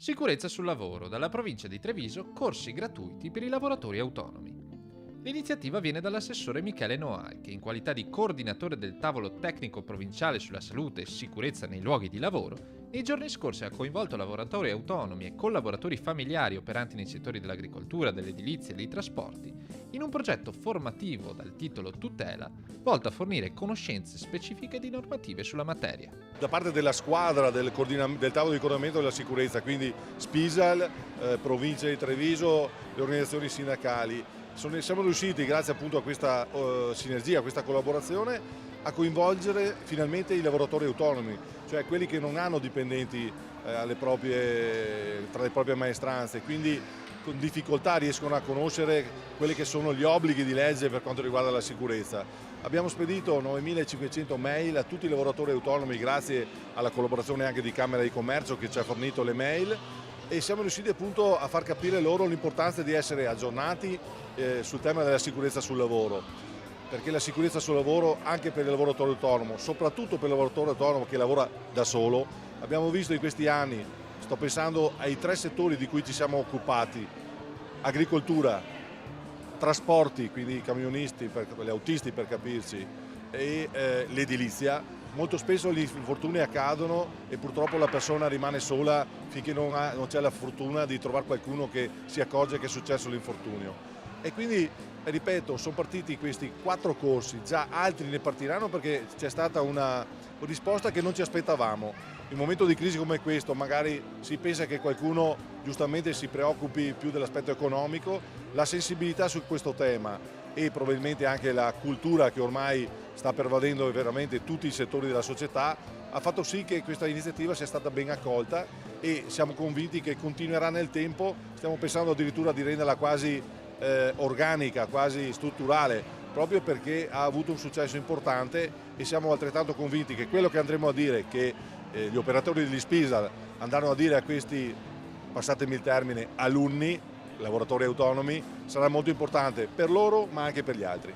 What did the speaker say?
Sicurezza sul lavoro, dalla provincia di Treviso, corsi gratuiti per i lavoratori autonomi. L'iniziativa viene dall'assessore Michele Noai, che in qualità di coordinatore del tavolo tecnico provinciale sulla salute e sicurezza nei luoghi di lavoro, nei giorni scorsi ha coinvolto lavoratori autonomi e collaboratori familiari operanti nei settori dell'agricoltura, dell'edilizia e dei trasporti, in un progetto formativo dal titolo Tutela, volto a fornire conoscenze specifiche di normative sulla materia. Da parte della squadra del tavolo di coordinamento della sicurezza, quindi Spisal, provincia di Treviso, le organizzazioni sindacali, siamo riusciti, grazie appunto a questa sinergia, a questa collaborazione, a coinvolgere finalmente i lavoratori autonomi, cioè quelli che non hanno dipendenti tra le proprie maestranze, quindi con difficoltà riescono a conoscere quelli che sono gli obblighi di legge per quanto riguarda la sicurezza. Abbiamo spedito 9.500 mail a tutti i lavoratori autonomi grazie alla collaborazione anche di Camera di Commercio che ci ha fornito le mail, e siamo riusciti appunto a far capire loro l'importanza di essere aggiornati sul tema della sicurezza sul lavoro, perché la sicurezza sul lavoro anche per il lavoratore autonomo, soprattutto per il lavoratore autonomo che lavora da solo, abbiamo visto in questi anni, sto pensando ai 3 settori di cui ci siamo occupati: agricoltura, trasporti, quindi i camionisti, gli autisti per capirci, e l'edilizia. Molto spesso gli infortuni accadono e purtroppo la persona rimane sola finché non c'è la fortuna di trovare qualcuno che si accorge che è successo l'infortunio. E quindi, ripeto, sono partiti questi 4 corsi, già altri ne partiranno perché c'è stata una risposta che non ci aspettavamo. In un momento di crisi come questo magari si pensa che qualcuno giustamente si preoccupi più dell'aspetto economico, la sensibilità su questo tema e probabilmente anche la cultura che ormai sta pervadendo veramente tutti i settori della società ha fatto sì che questa iniziativa sia stata ben accolta, e siamo convinti che continuerà nel tempo. Stiamo pensando addirittura di renderla quasi organica, quasi strutturale, proprio perché ha avuto un successo importante, e siamo altrettanto convinti che quello che andremo a dire, che gli operatori degli Spisal andranno a dire a questi, passatemi il termine, alunni, lavoratori autonomi, sarà molto importante per loro ma anche per gli altri.